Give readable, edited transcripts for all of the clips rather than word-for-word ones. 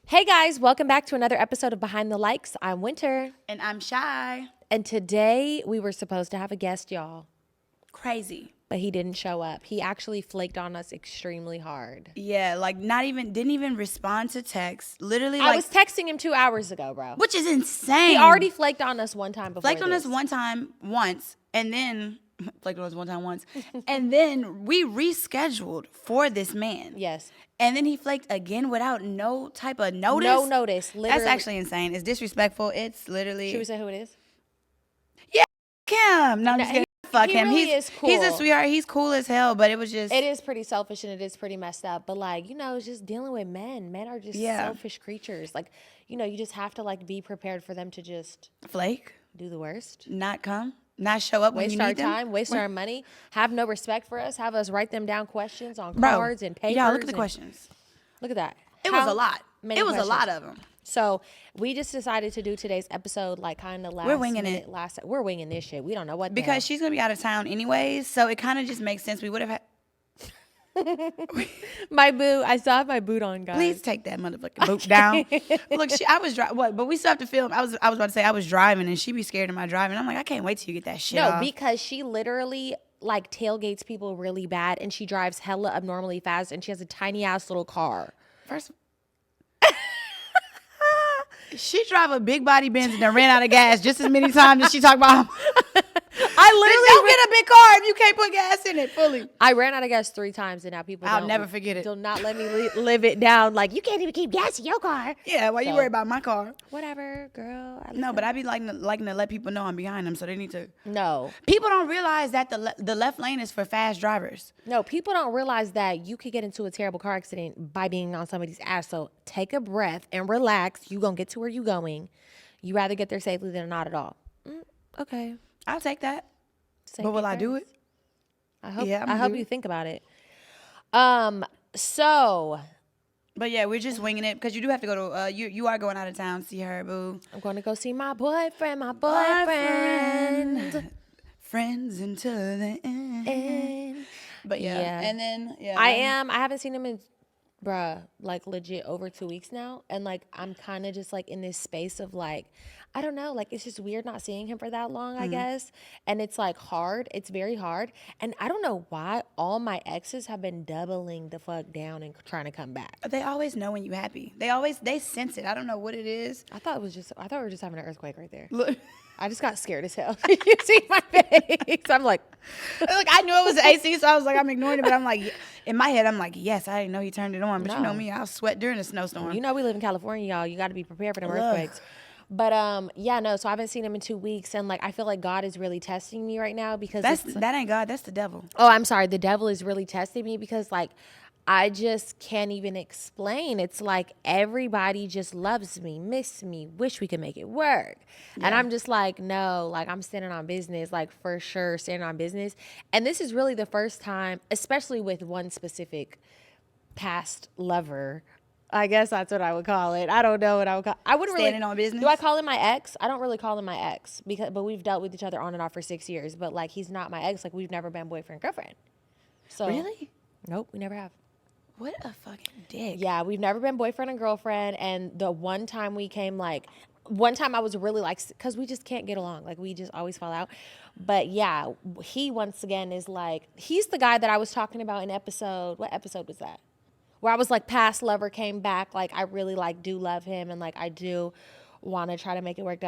Hey guys, welcome back to another episode of Behind the Likes. I'm Winter. And I'm Shy. And today we were supposed to have a guest, y'all. Crazy. But he didn't show up. He actually flaked on us extremely hard. Yeah, like didn't even respond to text. Literally, I was texting him 2 hours ago, bro. which is insane. He already flaked on us one time before. flaked on us one time once, and then flaked on us one time once, and then we rescheduled for this man. Yes. And then he flaked again without no type of notice. No notice. Literally. That's actually insane. It's disrespectful. It's literally. Should we say who it is? Yeah, him. No, I'm just kidding. Fuck him. Really is cool. He's a sweetheart. He's cool as hell, but it was just. It is pretty selfish and it is pretty messed up. But like, it's just dealing with men. Men are just selfish creatures. Like, you just have to like be prepared for them to just flake, do the worst, not come. Not show up when you need them. Waste our time, waste our money, have no respect for us, have us write them down questions on cards and papers. Yeah, look at the questions. Look at that. It was a lot. It was a lot of them. So we just decided to do today's episode like kind of last We're winging minute, it. We're winging this shit. We don't know what because she's going to be out of town anyways, so it kind of just makes sense. We would have had. My boot. I still have my boot on, guys. Please take that motherfucking boot down. Look, I was driving. What? But we still have to film. I was about to say I was driving, and she be scared of my driving. I'm like, I can't wait till you get that shit off. Because she literally like tailgates people really bad, and she drives hella abnormally fast, and she has a tiny ass little car. First, she drive a big body Benz and then ran out of gas just as many times as she talked about. I literally don't get a big car if you can't put gas in it fully. I ran out of gas 3 times, and now people I'll never forget it. Do not let me live it down. Like, you can't even keep gas in your car. Yeah, why you worry about my car? Whatever, girl. No, but I be liking to let people know I'm behind them, so they need to. No. People don't realize that the left lane is for fast drivers. No, people don't realize that you could get into a terrible car accident by being on somebody's ass. So take a breath and relax. You gonna get to where you going. You rather get there safely than not at all. Okay. I'll take that. But will I do it? I hope. Yeah, I hope you think about it. So. But yeah, we're just winging it because you do have to go to. You are going out of town. See her, boo. I'm going to go see my boyfriend. My boyfriend. Friends until the end. But yeah, and then I haven't seen him in, like legit over 2 weeks now, and like I'm kind of just like in this space of like, I don't know, like it's just weird not seeing him for that long, I guess, and it's like hard. It's very hard, and I don't know why all my exes have been doubling the fuck down and trying to come back. They always know when you're happy. They sense it. I don't know what it is. I thought we were just having an earthquake right there. Look. I just got scared as hell. You see my face? I'm like, I knew it was AC, so I was like, I'm ignoring it. But I'm like, in my head, I'm like, yes, I didn't know he turned it on. But you know me, I'll sweat during a snowstorm. You know we live in California, y'all. You got to be prepared for them earthquakes. But so I haven't seen him in 2 weeks, and like I feel like God is really testing me right now because that ain't God, that's the devil. Oh, I'm sorry, the devil is really testing me because like I just can't even explain. It's like everybody just loves me, miss me, wish we could make it work. Yeah. And I'm just like, no, like I'm standing on business, like for sure standing on business. And this is really the first time, especially with one specific past lover. I guess that's what I would call it. I don't know what I would call. I wouldn't standing on business. Do I call him my ex? I don't really call him my ex but we've dealt with each other on and off for 6 years. But like he's not my ex. Like we've never been boyfriend girlfriend. So really? Nope, we never have. What a fucking dick. Yeah, we've never been boyfriend and girlfriend. And the one time we came, one time I was really like, because we just can't get along. Like, we just always fall out. But yeah, he once again is like, he's the guy that I was talking about in what episode was that? Where I was like, past lover came back. Like, I really do love him. And like, I do want to try to make it work,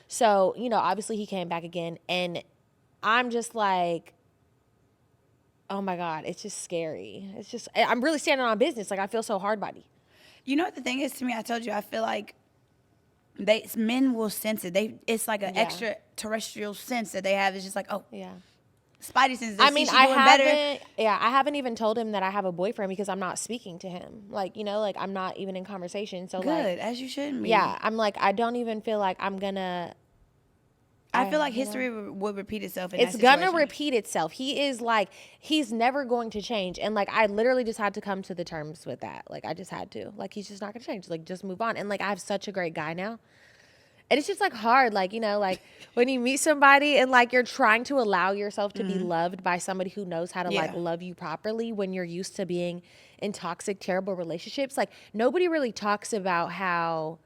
So, obviously he came back again. And I'm just like, oh my God, it's just scary. It's just, I'm really standing on business. Like I feel so hard body. You know what the thing is to me? I told you, I feel like men will sense it. It's like an extraterrestrial sense that they have. It's just like, oh. Yeah. Spidey sense. I haven't even told him that I have a boyfriend because I'm not speaking to him. Like, like I'm not even in conversation. So good, as you shouldn't be. Yeah. I'm like, I don't even feel like I'm gonna. I feel like history would repeat itself in It's gonna repeat itself. He is like, he's never going to change. And like, I literally just had to come to the terms with that. Like, I just had to. Like, he's just not gonna change. Like, just move on. And like, I have such a great guy now. And it's just like hard, like, like when you meet somebody and like you're trying to allow yourself to be loved by somebody who knows how to like love you properly when you're used to being in toxic, terrible relationships, like nobody really talks about how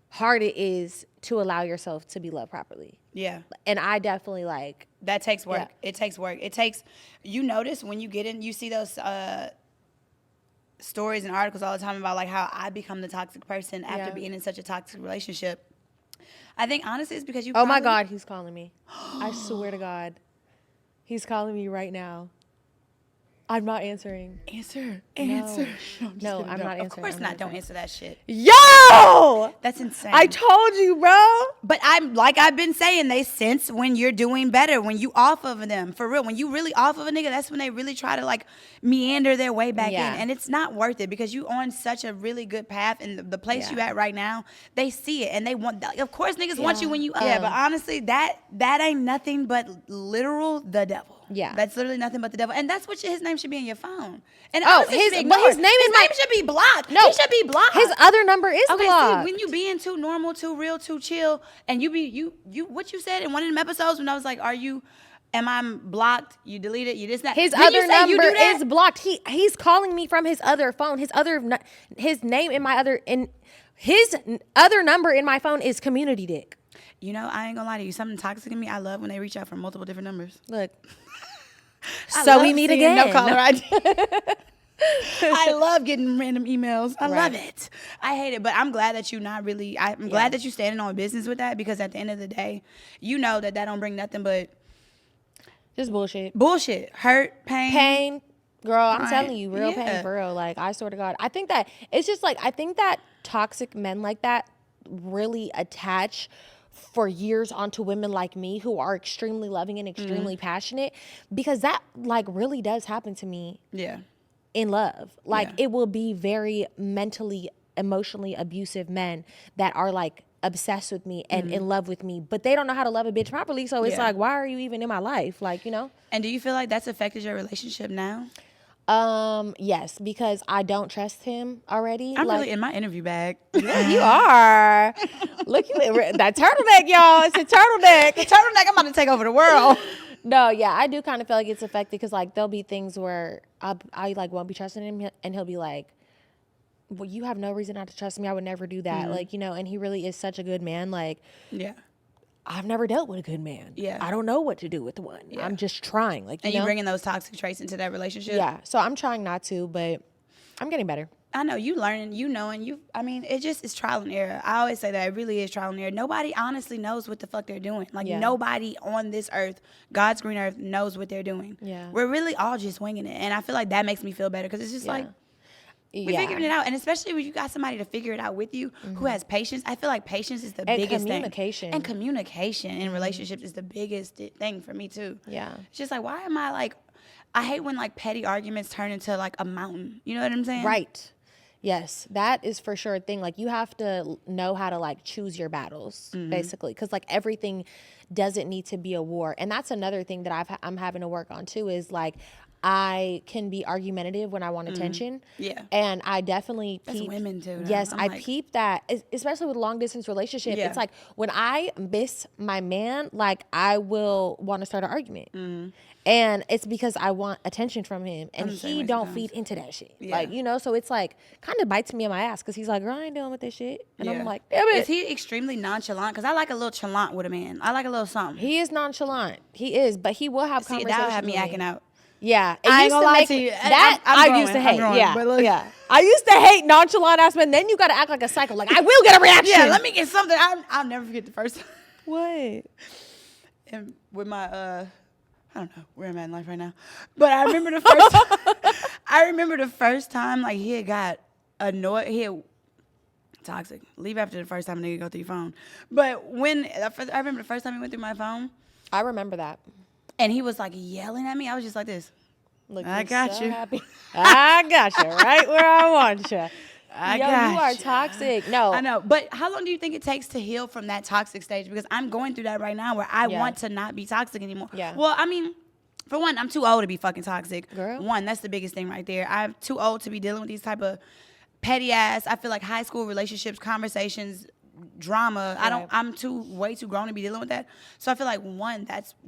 hard it is to allow yourself to be loved properly. Yeah. And I definitely like that takes work. Yeah. It takes work. It takes, you notice when you get in, you see those stories and articles all the time about like how I become the toxic person after being in such a toxic relationship. I think honestly it's because you Oh my God, he's calling me. I swear to God. He's calling me right now. I'm not answering. Answer. No, I'm not answering. Of course not. Don't answer that shit. Yo! That's insane. I told you, bro. But I've been saying, they sense when you're doing better, when you off of them. For real. When you really off of a nigga, that's when they really try to like meander their way back in. And it's not worth it because you on such a really good path, and the place you at right now, they see it and they want, of course niggas want you when you up. Yeah, but honestly, that ain't nothing but literal the devil. Yeah. That's literally nothing but the devil. And that's what his name should be in your phone. And his name should be blocked. No. He should be blocked. His other number is blocked. See, when you being too normal, too real, too chill, and you what you said in one of them episodes when I was like, am I blocked? You deleted, you this, that. His other number is blocked. He's calling me from his other phone. His name in my his other number in my phone is community dick. You know, I ain't gonna lie to you. Something toxic in me, I love when they reach out from multiple different numbers. Look. So we meet again. No caller ID. I love getting random emails. I love it. I hate it, but I'm glad that you're not really. I'm glad that you're standing on business with that, because at the end of the day, you know that don't bring nothing but just bullshit. Bullshit, hurt, pain. Girl, I'm telling you, real pain for real. Like, I swear to God, I think that it's just like, I think that toxic men like that really attach for years onto women like me who are extremely loving and extremely passionate, because that like really does happen to me. Yeah. In love. Like it will be very mentally, emotionally abusive men that are like obsessed with me and in love with me, but they don't know how to love a bitch properly. So it's like, why are you even in my life? Like, you know? And do you feel like that's affected your relationship now? Yes, because I don't trust him already. I'm really in my interview bag. Yeah, you are. Look at that turtleneck, y'all. It's a turtleneck. The turtleneck, I'm about to take over the world. No, yeah, I do kind of feel like it's affected, because like there'll be things where I like won't be trusting him, and he'll be like, well, you have no reason not to trust me. I would never do that. Like, you know, and he really is such a good man. Like, yeah. I've never dealt with a good man. Yeah. I don't know what to do with one. Yeah. I'm just trying. Like, you know? Bringing those toxic traits into that relationship? Yeah. So I'm trying not to, but I'm getting better. I know you learning, you knowing, it just is trial and error. I always say that it really is trial and error. Nobody honestly knows what the fuck they're doing. Like nobody on this earth, God's green earth, knows what they're doing. Yeah. We're really all just winging it. And I feel like that makes me feel better, because it's just like, we're figuring it out. And especially when you got somebody to figure it out with you who has patience. I feel like patience is the biggest thing. And communication in relationships is the biggest thing for me too. Yeah. It's just like, why am I like, I hate when like petty arguments turn into like a mountain. You know what I'm saying? Right. Yes, that is for sure a thing. Like, you have to know how to like choose your battles, basically, because like everything doesn't need to be a war. And that's another thing that I'm having to work on too, is like, I can be argumentative when I want attention. Yeah. And I definitely peep. That's women too. Yes, I peep that, especially with long distance relationship. Yeah. It's like when I miss my man, like I will want to start an argument. And it's because I want attention from him, and he don't feed into that shit. Yeah. Like, you know, so it's like kind of bites me in my ass, because he's like, girl, I ain't dealing with this shit. And I'm like, damn it. Is he extremely nonchalant? Because I like a little chalant with a man. I like a little something. He is nonchalant. He is, but he will have conversations. That'll have me acting out. Yeah, I ain't gonna lie to you. That I used to hate. Yeah. I used to hate nonchalant ass men. Then you got to act like a psycho. Like, I will get a reaction. Yeah, let me get something. I'll never forget the first time. What? And with my I don't know where I'm at in life right now, but I remember the first time. I remember the first time like he had got annoyed. He had toxic. Leave after the first time a nigga go through your phone. But I remember the first time he went through my phone. I remember that. And he was like yelling at me. I was just like this. Look, I got you. I got you right where I want you. You are toxic. No. I know. But how long do you think it takes to heal from that toxic stage? Because I'm going through that right now, where I want to not be toxic anymore. Yeah. Well, I mean, for one, I'm too old to be fucking toxic. Girl. One, that's the biggest thing right there. I'm too old to be dealing with these type of petty ass, I feel like high school relationships, conversations, drama. Right. I'm way too grown to be dealing with that. So I feel like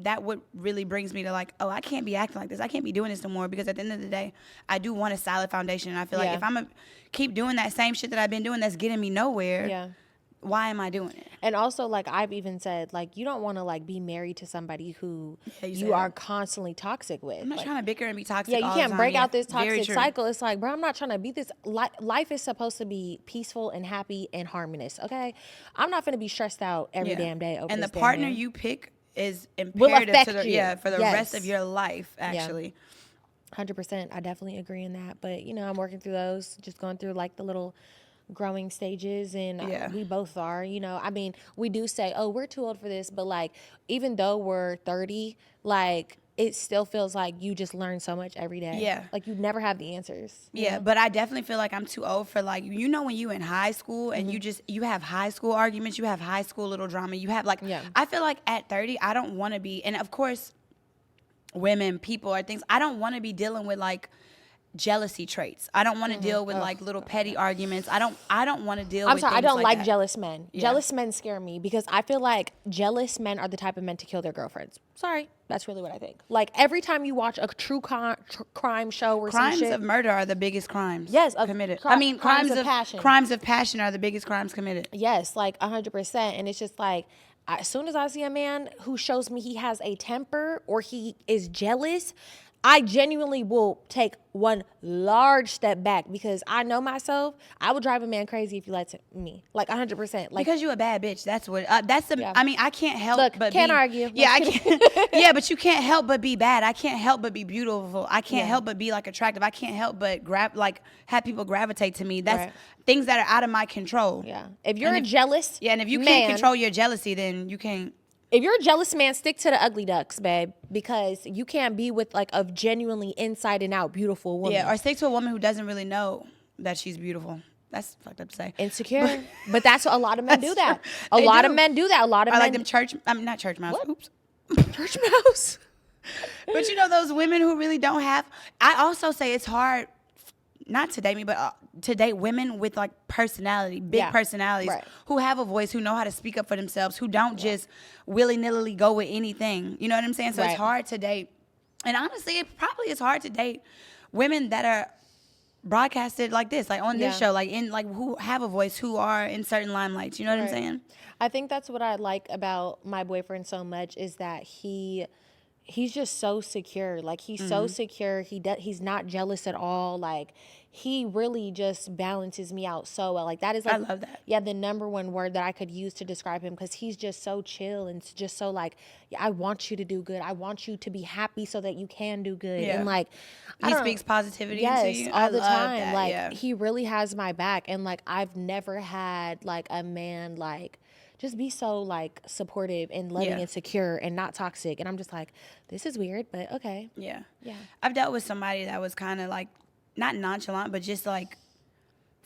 that what really brings me to like, oh, I can't be acting like this. I can't be doing this no more, because at the end of the day, I do want a solid foundation. And I feel like if I'm gonna keep doing that same shit that I've been doing that's getting me nowhere, why am I doing it? And also, like, I've even said, like, you don't want to, like, be married to somebody who you are constantly toxic with. I'm not like, trying to bicker and be toxic. Yeah, you all can't the time. break out this Very toxic true. cycle. It's like, bro, I'm not trying to be this. Life is supposed to be peaceful and happy and harmonious, okay? I'm not going to be stressed out every damn day over and this the partner damn you pick is will imperative affect to the, you. for the rest of your life, actually. 100%. I definitely agree in that. But, you know, I'm working through those, just going through, like, the little growing stages, and we both are, you know. I mean, we do say, oh, we're too old for this, but like, even though we're 30, like, it still feels like you just learn so much every day. Like, you never have the answers. You know? But I definitely feel like I'm too old for, like, you know, when you in high school and you have high school arguments, you have high school little drama, you have like, I feel like at 30, I don't want to be, and of course, women, people are things, I don't want to be dealing with like jealousy traits. I don't want to deal with like little petty arguments. I don't want to deal with I don't like that. jealous men. Jealous men scare me, because I feel like jealous men are the type of men to kill their girlfriends. Sorry, that's really what I think. Like, every time you watch a true crime show or crimes some shit, of murder are the biggest crimes committed. Crimes of passion. Crimes of passion are the biggest crimes committed. Yes, like 100%. And it's just like, as soon as I see a man who shows me he has a temper or he is jealous, I genuinely will take one large step back, because I know myself. I would drive a man crazy if he lets me, like 100%. Like, because you a bad bitch. That's what. That's the. I mean, I can't help but can't be, argue. Yeah, I can't. Yeah, but you can't help but be bad. I can't help but be beautiful. I can't help but be like attractive. I can't help but have people gravitate to me. That's things that are out of my control. Yeah. If you're jealous, and if you can't control your jealousy, then you can't. If you're a jealous man, stick to the ugly ducks, babe, because you can't be with like a genuinely inside and out beautiful woman. Yeah, or stick to a woman who doesn't really know that she's beautiful. That's fucked up to say. Insecure. But that's what a lot of men do that. A lot of men do that. A lot of men. Like them not church mouse. What? Oops. Church mouse. But you know, those women who really don't have, I also say it's hard, not to date me, but to date women with like personality, big personalities, who have a voice, who know how to speak up for themselves, who don't just willy-nilly go with anything. You know what I'm saying? So it's hard to date. And honestly, it probably is hard to date women that are broadcasted like this, like on this show, like who have a voice, who are in certain limelights. You know what I'm saying? I think that's what I like about my boyfriend so much, is that he's just so secure. Like, he's so secure. He's not jealous at all. Like, he really just balances me out so well. Like, that is, like, I love that. Yeah, the number one word that I could use to describe him, because he's just so chill and just so like, I want you to do good. I want you to be happy so that you can do good. And like, he speaks positivity into you. all the time. That, like, he really has my back. And like, I've never had like a man like just be so like supportive and loving and secure and not toxic. And I'm just like, this is weird, but okay. Yeah. I've dealt with somebody that was kind of like, not nonchalant, but just like,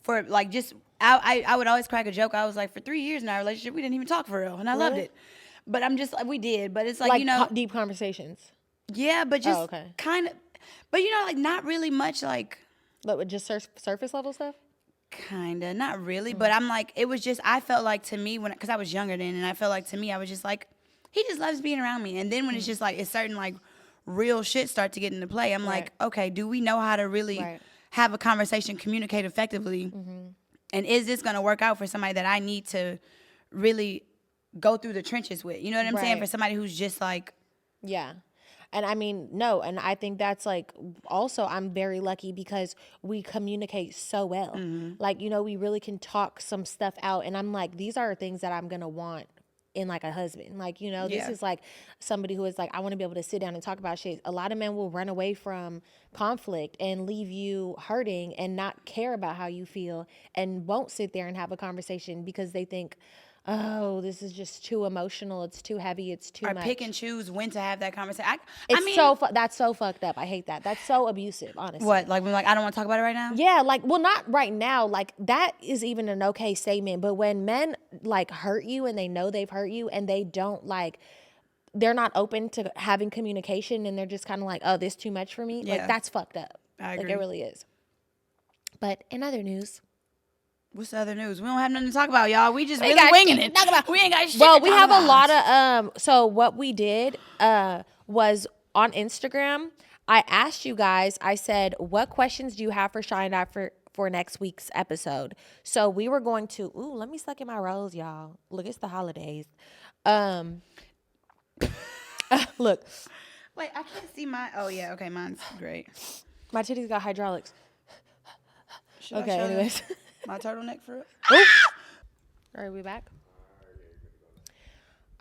for like, just, I would always crack a joke. I was like, for 3 years in our relationship, we didn't even talk for real. And I loved it. But I'm just, we did. But it's like, you know. Deep conversations. Yeah, but just kind of, but you know, like not really much like. But with just surface level stuff? Kinda, not really, but I'm like, it was just, I felt like to me, because I was younger then, and I felt like to me, I was just like, he just loves being around me. And then when it's just like, it's certain like real shit start to get into play, I'm like, okay, do we know how to really have a conversation, communicate effectively? And is this gonna work out for somebody that I need to really go through the trenches with? You know what I'm saying? For somebody who's just like. Yeah. And I mean, no, and I think that's like, also I'm very lucky because we communicate so well. Like, you know, we really can talk some stuff out. And I'm like, these are things that I'm going to want in like a husband. Like, you know, this is like somebody who is like, I want to be able to sit down and talk about shit. A lot of men will run away from conflict and leave you hurting and not care about how you feel and won't sit there and have a conversation because they think, oh, this is just too emotional. It's too heavy. It's too much. Or pick and choose when to have that conversation. I mean, that's so fucked up. I hate that. That's so abusive, honestly. What? Like, when like, I don't want to talk about it right now? Yeah, like, well, not right now. Like, that is even an okay statement. But when men, like, hurt you and they know they've hurt you and they don't, like, they're not open to having communication and they're just kind of like, oh, this too much for me. Like, that's fucked up. I agree. Like, it really is. But in other news. What's the other news? We don't have nothing to talk about, y'all. We just We really got winging shit it. to talk about. We ain't got shit Well, to we talk have about. a lot of so what we did was on Instagram, I asked you guys, I said, what questions do you have for Chy and I for next week's episode? So we were going to let me suck in my rolls, y'all. Look, it's the holidays. Look. Wait, I can't see my. Oh yeah, okay, mine's great. My titties got hydraulics. Should Okay, anyways. My turtleneck for it. All right, we back?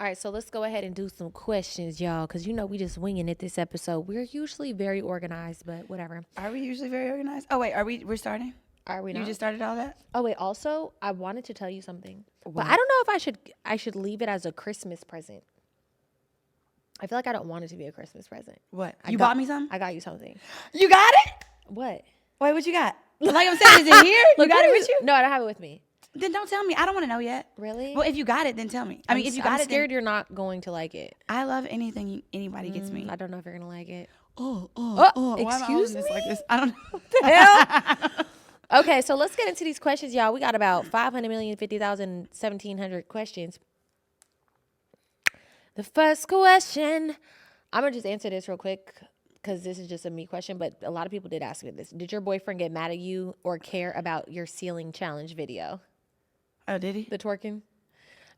All right, so let's go ahead and do some questions, y'all, because we just winging it this episode. We're usually very organized, but whatever. Are we usually very organized? Oh, wait, we're starting? Are we not? You just started all that? Oh, wait, also, I wanted to tell you something. What? But I don't know if I should leave it as a Christmas present. I feel like I don't want it to be a Christmas present. What? You bought me something? I got you something. You got it? What? Wait, what you got? Like I'm saying, is it here? You got it with you? No, I don't have it with me. Then don't tell me. I don't want to know yet. Really? Well, if you got it, then tell me. If you got I'm it, scared you're not going to like it. I love anything anybody gets me. I don't know if you're going to like it. Excuse me? Like this? I don't know. What the hell? Okay, so let's get into these questions, y'all. We got about 500,050,000, questions. The first question, I'm going to just answer this real quick because this is just a me question, but a lot of people did ask me this. Did your boyfriend get mad at you or care about your ceiling challenge video? Oh, did he? The twerking?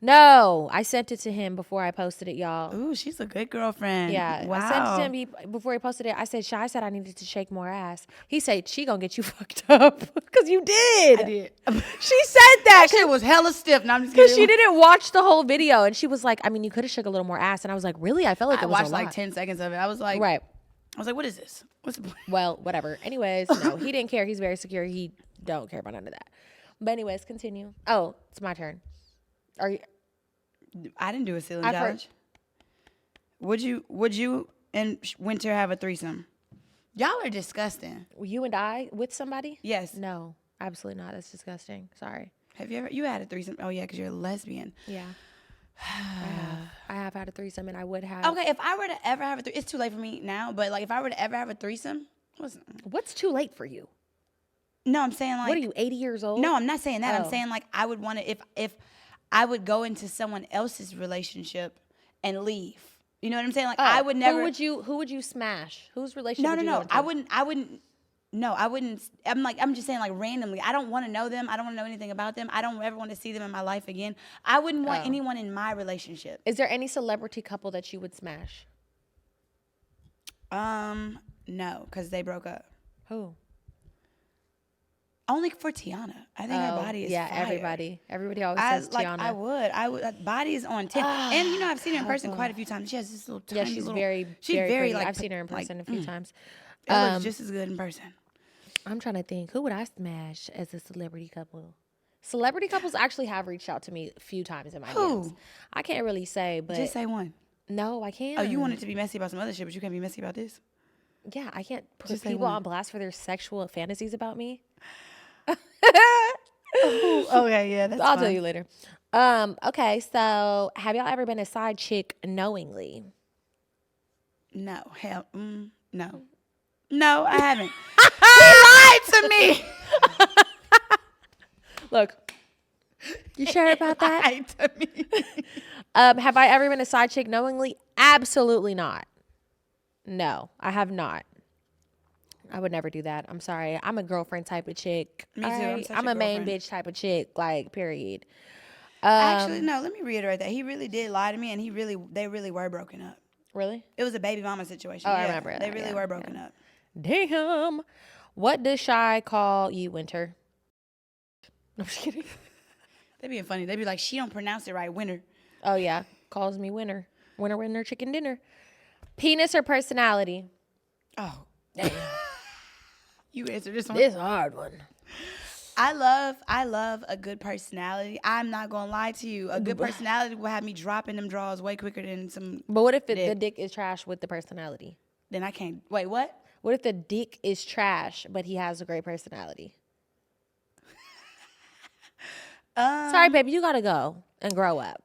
No, I sent it to him before I posted it, y'all. Ooh, she's a good girlfriend. Yeah, wow. I sent it to him before he posted it. I said, Chy said I needed to shake more ass. He said, she gonna get you fucked up. Because you did. I did. She said that. That shit was hella stiff. No, I'm just kidding. Because she didn't watch the whole video. And she was like, I mean, you could have shook a little more ass. And I was like, really? I felt like it was a lot. I watched like 10 seconds of it. I was like, right. I was like, what is this? What's the point? Well, whatever. Anyways, no, he didn't care. He's very secure. He don't care about none of that. But anyways, continue. Oh, it's my turn. Are you... I didn't do a ceiling challenge. Would you and Winter have a threesome? Y'all are disgusting. You and I with somebody? Yes. No, absolutely not. That's disgusting. Sorry. Have you had a threesome? Oh yeah, because you're a lesbian. Yeah. I have had a threesome, and I would have. Okay, if I were to ever have it's too late for me now. But like, if I were to ever have a threesome, what's too late for you? No, I'm saying like. What are you, 80 years old? No, I'm not saying that. Oh. I'm saying like I would want to if I would go into someone else's relationship and leave. You know what I'm saying? Like I would never. Who would you smash? Whose relationship? No. I wouldn't. No, I wouldn't. I'm just saying like randomly. I don't want to know them. I don't want to know anything about them. I don't ever want to see them in my life again. I wouldn't want anyone in my relationship. Is there any celebrity couple that you would smash? No, because they broke up. Who? Only for Tiana. I think her body is fire. Everybody always says Tiana. I would. Body is on 10. And I've seen her in person quite a few times. She has this little tiny she's little. Very very like. I've seen her in person a few times. It looks just as good in person. I'm trying to think. Who would I smash as a celebrity couple? Celebrity couples actually have reached out to me a few times in my DMs. I can't really say, but just say one. No, I can't. Oh, you wanted to be messy about some other shit, but you can't be messy about this. Yeah, I can't put people on blast for their sexual fantasies about me. Okay, yeah, that's I'll fine. tell you later. Okay, so have y'all ever been a side chick knowingly? No, hell, no. No, I haven't. He lied to me. Look, you sure about that? Lied to me. Have I ever been a side chick knowingly? Absolutely not. No, I have not. I would never do that. I'm sorry. I'm a girlfriend type of chick. Me too. Right? I'm a main bitch type of chick. Like, period. Actually, no. Let me reiterate that he really did lie to me, and they really were broken up. Really? It was a baby mama situation. Oh, yeah, I remember that. They really were broken up. Damn. What does Chy call you, Winter? I'm just kidding. They being funny. They be like, she don't pronounce it right. Winter. Oh yeah, calls me Winter. Winter, chicken dinner. Penis or personality? Oh, damn. You answered this one. This a hard one. I love a good personality. I'm not gonna lie to you. A good personality will have me dropping them draws way quicker than some. But what if the dick is trash with the personality? Then I can't. Wait, what? What if the dick is trash, but he has a great personality? Sorry, baby, you gotta go and grow up.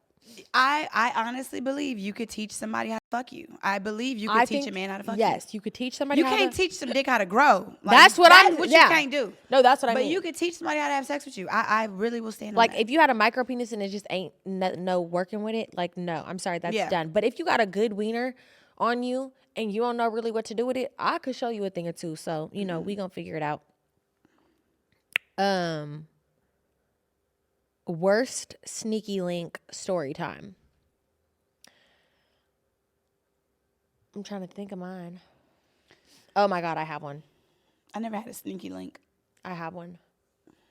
I honestly believe you could teach somebody how to fuck you. I believe you could teach a man how to fuck you. Yes, you could teach somebody You can't teach some dick how to grow. Like, that's what you can't do. No, that's what I mean. But you could teach somebody how to have sex with you. I really will stand on like that. if you had a micro penis and it just ain't no working with it, like no, I'm sorry, that's done. But if you got a good wiener on you and you don't know really what to do with it, I could show you a thing or two. So, you know, we gonna figure it out. Worst sneaky link story time. I'm trying to think of mine. Oh my God, I have one. I never had a sneaky link. I have one.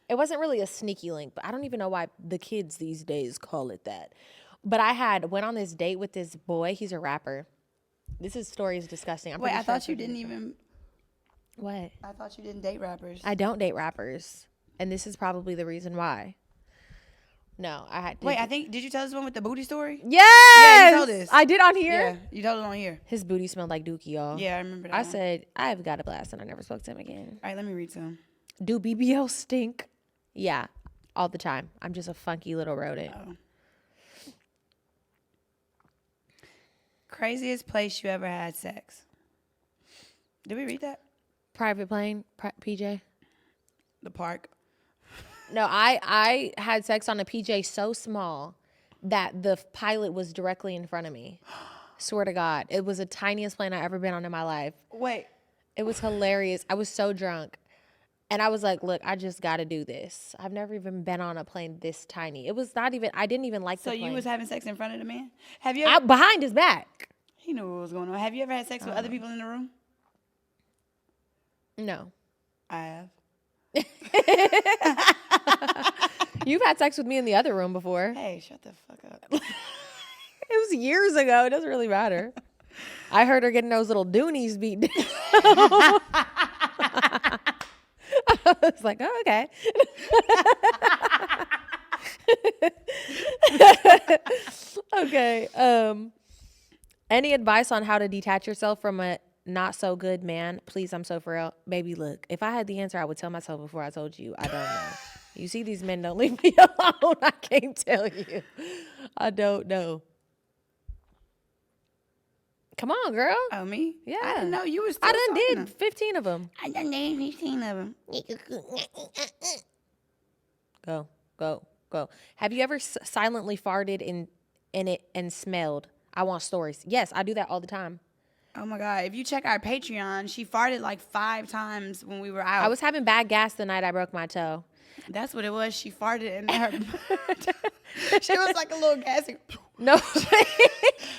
It wasn't really a sneaky link, but I don't even know why the kids these days call it that. But I went on this date with this boy. He's a rapper. This story is disgusting. Wait, I thought you didn't even. What? I thought you didn't date rappers. I don't date rappers. And this is probably the reason why. No, I had to. Wait, did you tell this one with the booty story? Yes! Yeah, you told this. I did on here? Yeah, you told it on here. His booty smelled like dookie, y'all. Yeah, I remember that. I said, I've got a blast, and I never spoke to him again. All right, let me read some. Do BBL stink? Yeah, all the time. I'm just a funky little rodent. Oh. Craziest place you ever had sex? Did we read that? Private plane, PJ? The park. No, I had sex on a PJ so small that the pilot was directly in front of me. Swear to God. It was the tiniest plane I've ever been on in my life. Wait. It was hilarious. I was so drunk. And I was like, look, I just got to do this. I've never even been on a plane this tiny. It was not even, I didn't even like the plane. So you was having sex in front of the man? Have you behind his back. He knew what was going on. Have you ever had sex with other people in the room? No. I have. You've had sex with me in the other room before. Hey, shut the fuck up. It was years ago. It doesn't really matter. I heard her getting those little doonies beat down. I was like, oh, okay. Okay. Any advice on how to detach yourself from a not so good man? Please, I'm so frail. Baby, look, if I had the answer, I would tell myself before I told you. I don't know. You see, these men don't leave me alone. I can't tell you. I don't know. Come on, girl. Oh, me? Yeah. I didn't know you was still I done did talking. 15 of them. I done did 15 of them. Go. Have you ever silently farted in it and smelled? I want stories. Yes, I do that all the time. Oh my God. If you check our Patreon, she farted like 5 times when we were out. I was having bad gas the night I broke my toe. That's what it was. She farted in her. She was like a little gassy. No.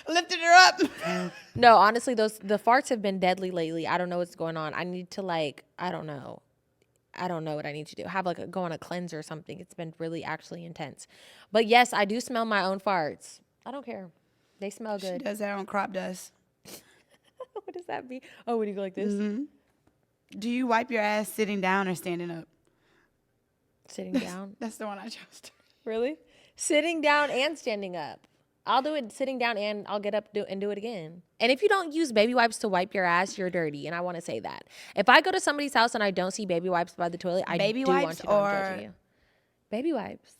Lifted her up. No, honestly, the farts have been deadly lately. I don't know what's going on. I need to I don't know what I need to do. Go on a cleanser or something. It's been really actually intense. But yes, I do smell my own farts. I don't care. They smell good. She does that on crop dust. What does that mean? Oh, when you go like this? Mm-hmm. Do you wipe your ass sitting down or standing up? Sitting down? That's the one I chose. Really? Sitting down and standing up. I'll do it sitting down and I'll get up and do it again. And if you don't use baby wipes to wipe your ass, you're dirty. And I want to say that. If I go to somebody's house and I don't see baby wipes by the toilet, I do want you to know I'm judging you. Baby wipes.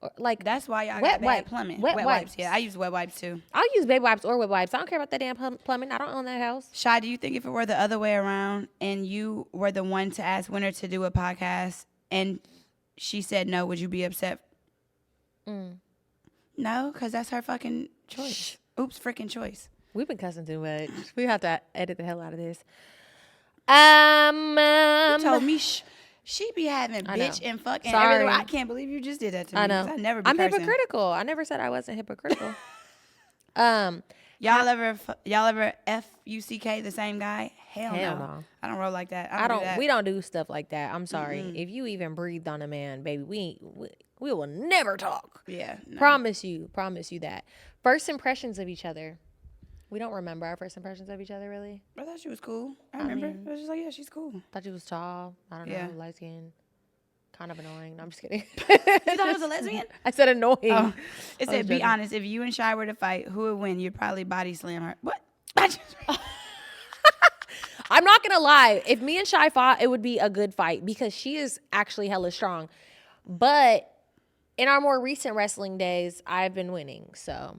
Or that's why y'all wet got bad plumbing. Wet wipes. Yeah, I use wet wipes too. I'll use baby wipes or wet wipes. I don't care about that damn plumbing. I don't own that house. Shy, do you think if it were the other way around and you were the one to ask Winter to do a podcast and she said no, would you be upset? No, because that's her fucking choice. Oops, freaking choice. We've been cussing too much. We have to edit the hell out of this. You told me she be having bitch and fuck and Sorry. everything. I can't believe you just did that to me. I know. I never be I'm cursing. hypocritical. I never said I wasn't hypocritical. Y'all ever F-U-C-K the same guy? Hell no. I don't roll like that. We don't do stuff like that. I'm sorry. If you even breathed on a man, baby, we will never talk. Yeah. No. Promise you that. First impressions of each other. We don't remember our first impressions of each other, really. I thought she was cool. I remember. I was just like, yeah, she's cool. Thought she was tall. I don't know, light skin. Kind of annoying. No, I'm just kidding. You thought I was a lesbian? I said annoying. Oh. It said, be honest. If you and Shy were to fight, who would win? You'd probably body slam her. What? I'm not going to lie. If me and Shy fought, it would be a good fight because she is actually hella strong. But in our more recent wrestling days, I've been winning. So.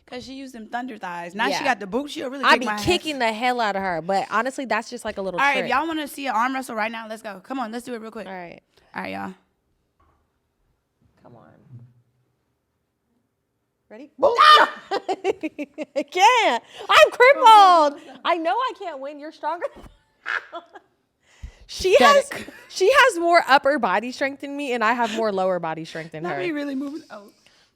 Cause she used them thunder thighs. Now she got the boot. She'll really. I be kicking the hell out of her. But honestly, that's just like a little. All right, trick. if y'all want to see an arm wrestle right now, let's go. Come on, let's do it real quick. All right, y'all. Come on. Ready? Boom. I can't. I'm crippled. I know I can't win. You're stronger. She has more upper body strength than me, and I have more lower body strength than her. Not me really moving. Oh.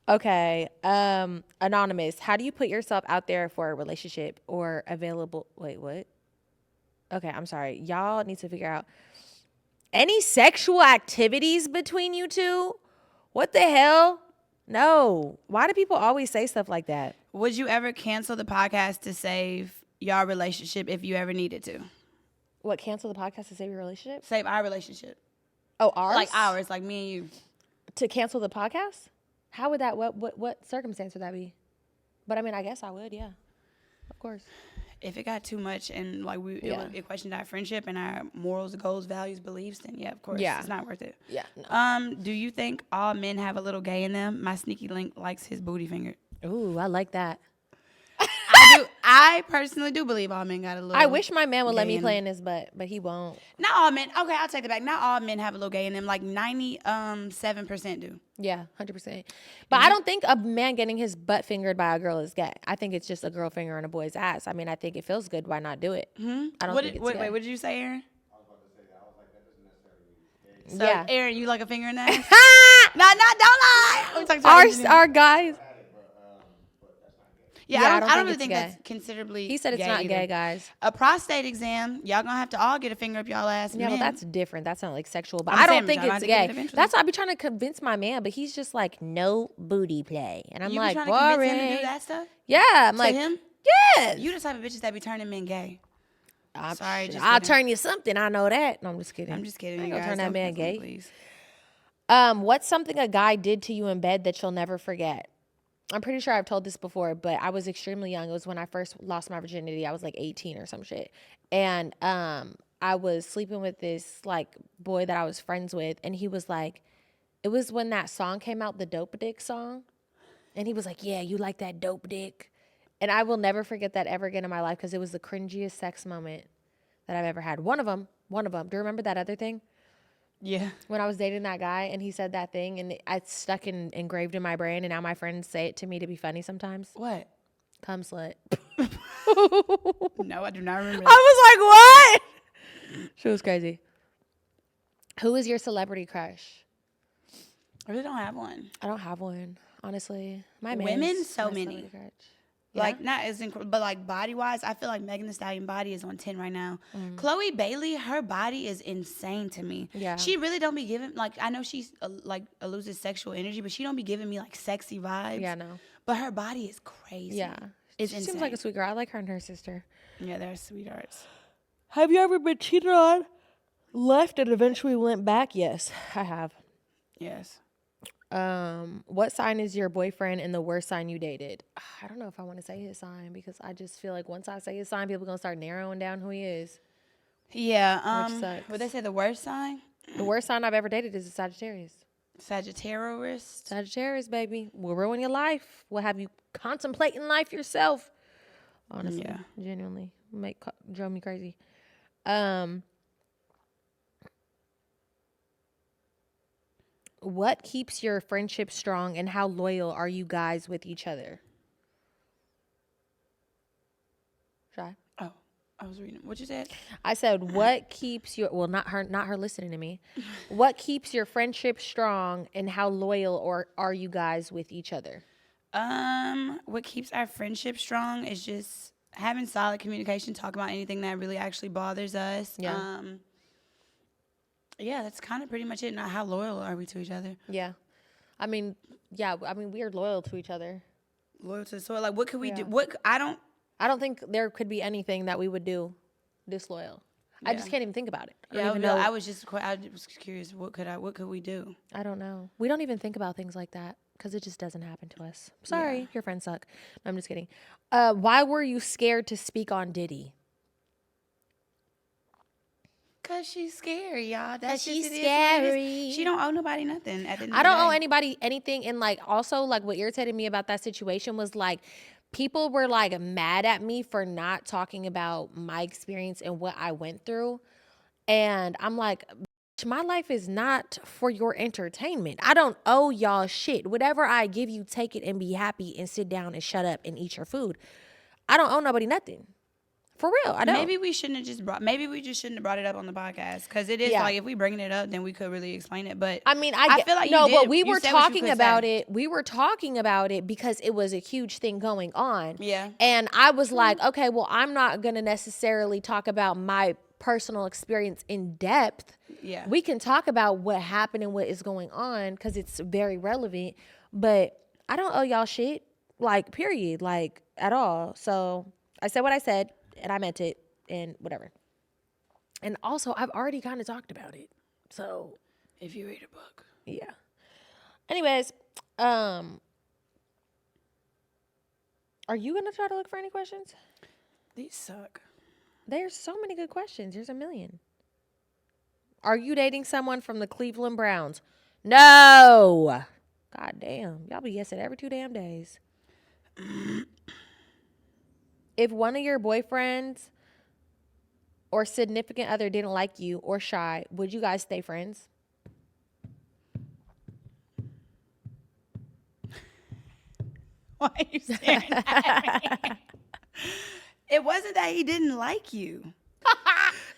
Okay. Anonymous, how do you put yourself out there for a relationship or available? Wait, what? Okay, I'm sorry. Y'all need to figure out any sexual activities between you two. What the hell? No. Why do people always say stuff like that? Would you ever cancel the podcast to save y'all relationship if you ever needed to? What, cancel the podcast to save your relationship? Save our relationship. Oh, ours? Like ours, like me and you. To cancel the podcast? How would that, what circumstance would that be? But I mean, I guess I would, yeah. Of course. If it got too much and like it questioned our friendship and our morals, goals, values, beliefs, then yeah, of course, it's not worth it. Yeah. No. Do you think all men have a little gay in them? My sneaky link likes his booty finger. Ooh, I like that. I personally do believe all men got a little. I wish my man would let me play in his butt, but he won't. Not all men. Okay, I'll take that back. Not all men have a little gay in them. Like 97% do. Yeah, 100%. But I don't think a man getting his butt fingered by a girl is gay. I think it's just a girl finger on a boy's ass. I mean, I think it feels good. Why not do it? Mm-hmm. I don't think it's gay. Wait, what did you say, Aaron? I was about to say that. I was like, that doesn't necessarily mean So, Aaron, you like a finger in the ass? Don't lie. Our guys. Yeah, I don't really think that's considerably. He said it's not gay, guys. A prostate exam, y'all gonna have to all get a finger up y'all ass. Yeah, well, that's different. That's not like sexual, but I don't think it's gay. That's why I be trying to convince my man, but he's just like, no booty play, and I'm like, boring. You be trying to convince him to do that stuff? Yeah, I'm like, him? Yes. You the type of bitches that be turning men gay. I'm sorry, I'll turn you something. I know that. No, I'm just kidding. I'm just kidding. I ain't you gonna guys turn that man gay. Please. What's something a guy did to you in bed that you'll never forget? I'm pretty sure I've told this before, but I was extremely young. It was when I first lost my virginity. I was like 18 or some shit. And I was sleeping with this like boy that I was friends with, and he was like, it was when that song came out, the Dope Dick song. And he was like, yeah, you like that dope dick? And I will never forget that ever again in my life because it was the cringiest sex moment that I've ever had. One of them. Do you remember that other thing? Yeah. When I was dating that guy and he said that thing and it's stuck engraved in my brain, and now my friends say it to me to be funny sometimes. What? Cum slut. No, I do not remember that. I was like, what? She was crazy. Who is your celebrity crush? I really don't have one. I don't have one, honestly. My man Women, so many. Yeah? Like, not as but like body wise, I feel like Megan Thee Stallion body is on 10 right now. Chloe Bailey, her body is insane to me. Yeah. She really don't be giving, like, I know she's like loses sexual energy, but she don't be giving me like sexy vibes. Yeah, no. But her body is crazy. Yeah. It's she insane. seems like a sweet girl. I like her and her sister. Yeah, they're sweethearts. Have you ever been cheated on, left, and eventually went back? Yes, I have. Yes. What sign is your boyfriend and the worst sign you dated? I don't know if I want to say his sign because I just feel like once I say his sign, people are going to start narrowing down who he is. Yeah. Which sucks. Would they say the worst sign? The worst sign I've ever dated is a Sagittarius. Sagittarius, baby. Will ruin your life. Will have you contemplating life yourself. Honestly. Yeah. Genuinely. Drove me crazy. What keeps your friendship strong and how loyal are you guys with each other? Shy? Oh, I was reading. What you said? I said, what keeps your, well, not her listening to me. What keeps your friendship strong and how loyal are you guys with each other? What keeps our friendship strong is just having solid communication, talk about anything that really actually bothers us. Yeah. Yeah, that's kind of pretty much it. Now, how loyal are we to each other? Yeah. I mean, we are loyal to each other. Loyal to the soil. Like, what could we do? I don't think there could be anything that we would do disloyal. Yeah. I just can't even think about it. I was curious. What could we do? I don't know. We don't even think about things like that because it just doesn't happen to us. Sorry, your friends suck. No, I'm just kidding. Why were you scared to speak on Diddy? Cause she's scary, y'all. That's she's just, it is what it is. scary. She don't owe nobody nothing. At the end of I the don't day. owe anybody anything. And like, also, like, what irritated me about that situation was like, people were like mad at me for not talking about my experience and what I went through. And I'm like, my life is not for your entertainment. I don't owe y'all shit. Whatever I give you, take it and be happy and sit down and shut up and eat your food. I don't owe nobody nothing. For real, I don't. Maybe we shouldn't have just brought. Maybe we just shouldn't have brought it up on the podcast because it is like if we bringing it up, then we could really explain it. But I mean, I feel like no, you did, but we you were said what you talking could about say. it. We were talking about it because it was a huge thing going on. Yeah. And I was like, okay, well, I'm not gonna necessarily talk about my personal experience in depth. Yeah. We can talk about what happened and what is going on because it's very relevant. But I don't owe y'all shit, like, period, like, at all. So I said what I said, and I meant it, and whatever. And also, I've already kind of talked about it. So, If you read a book. yeah. Anyways, are you going to try to look for any questions? These suck. There's so many good questions. There's a million. Are you dating someone from the Cleveland Browns? No. God damn. Y'all be guessing every 2 damn days. If one of your boyfriends or significant other didn't like you or shy, would you guys stay friends? Why are you staring at me? It wasn't that he didn't like you.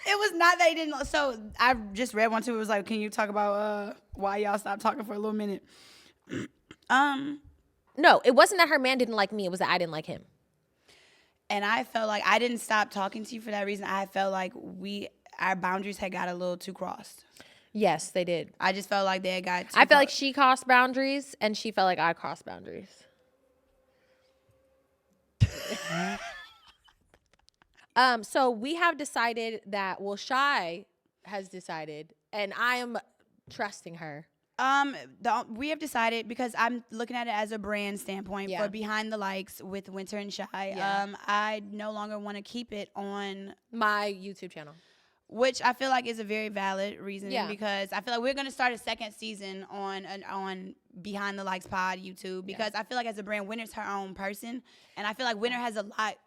It was not that he didn't. So I just read one too. It was like, can you talk about why y'all stopped talking for a little minute? No, it wasn't that her man didn't like me. It was that I didn't like him. And I felt like I didn't stop talking to you for that reason. I felt like our boundaries had got a little too crossed. Yes, they did. I just felt like they had got too I felt like she crossed boundaries and she felt like I crossed boundaries. So we have decided that, well, Chy has decided, and I am trusting her. We have decided, because I'm looking at it as a brand standpoint Yeah. for Behind the Likes with Winter and Chy. Yeah. I no longer want to keep it on My YouTube channel. which I feel like is a very valid reason, Yeah. because I feel like we're going to start a second season on Behind the Likes Pod YouTube, because I feel like as a brand, Winter's her own person, and I feel like Winter has a lot.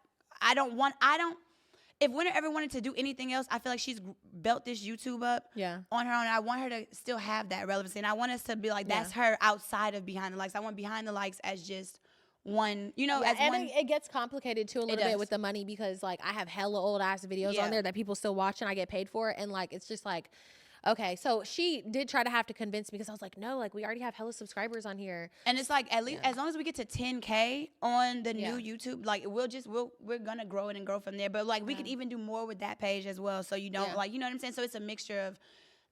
If Winter ever wanted to do anything else, I feel like she's built this YouTube up on her own. And I want her to still have that relevancy. And I want us to be like, that's her outside of Behind the Likes. I want Behind the Likes as just one, as and one. it gets complicated too a little bit with the money, because like I have hella old ass videos on there that people still watch and I get paid for. And like, it's just like, okay, so she did try to have to convince me, because I was like, no, like we already have hella subscribers on here. And it's like, at least as long as we get to 10K on the new YouTube, like we're gonna grow it and grow from there. But like we could even do more with that page as well. So you don't like, you know what I'm saying? So it's a mixture of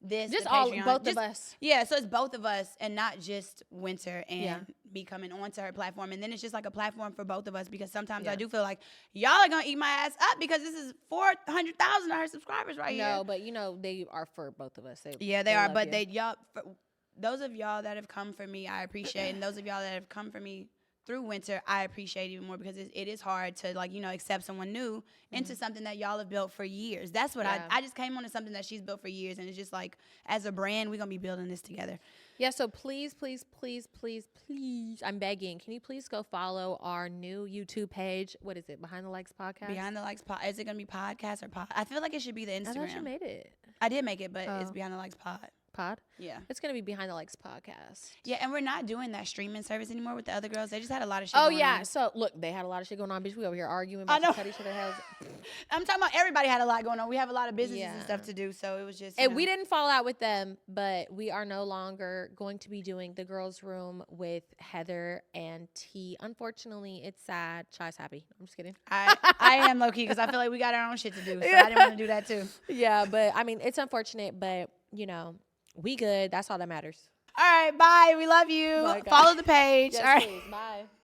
this, just the all Patreon, both of us. Yeah, so it's both of us and not just Winter and me coming onto her platform. And then it's just like a platform for both of us, because sometimes I do feel like y'all are gonna eat my ass up, because this is 400,000 of her subscribers right here. No, but they are for both of us. They are, but those of y'all that have come for me, I appreciate, and those of y'all that have come for me through Winter, I appreciate even more, because it is hard to accept someone new into something that y'all have built for years. That's what I just came on to something that she's built for years, and it's just like, as a brand, we're gonna be building this together. Yeah, so please, I'm begging, can you please go follow our new YouTube page? What is it? Behind the Likes Podcast? Behind the Likes Pod. Is it gonna be podcast or pod? I feel like it should be the Instagram. I thought you made it. I did make it, but it's Behind the Likes Pod. Yeah, it's gonna be Behind the Likes Podcast. Yeah, and we're not doing that streaming service anymore with the other girls. They just had a lot of shit going on. So look, they had a lot of shit going on, bitch. We over here arguing about to cut each other's heads. I'm talking about everybody had a lot going on. We have a lot of businesses and stuff to do, so it was just and we didn't fall out with them, but we are no longer going to be doing the girls' room with Heather and T. Unfortunately, it's sad. Chy's happy. I'm just kidding. I am low key, because I feel like we got our own shit to do, so I didn't want to do that too. Yeah, but I mean, it's unfortunate, but we good. That's all that matters. All right, bye. We love you. Bye, follow the page. Yes, all right. please. Bye.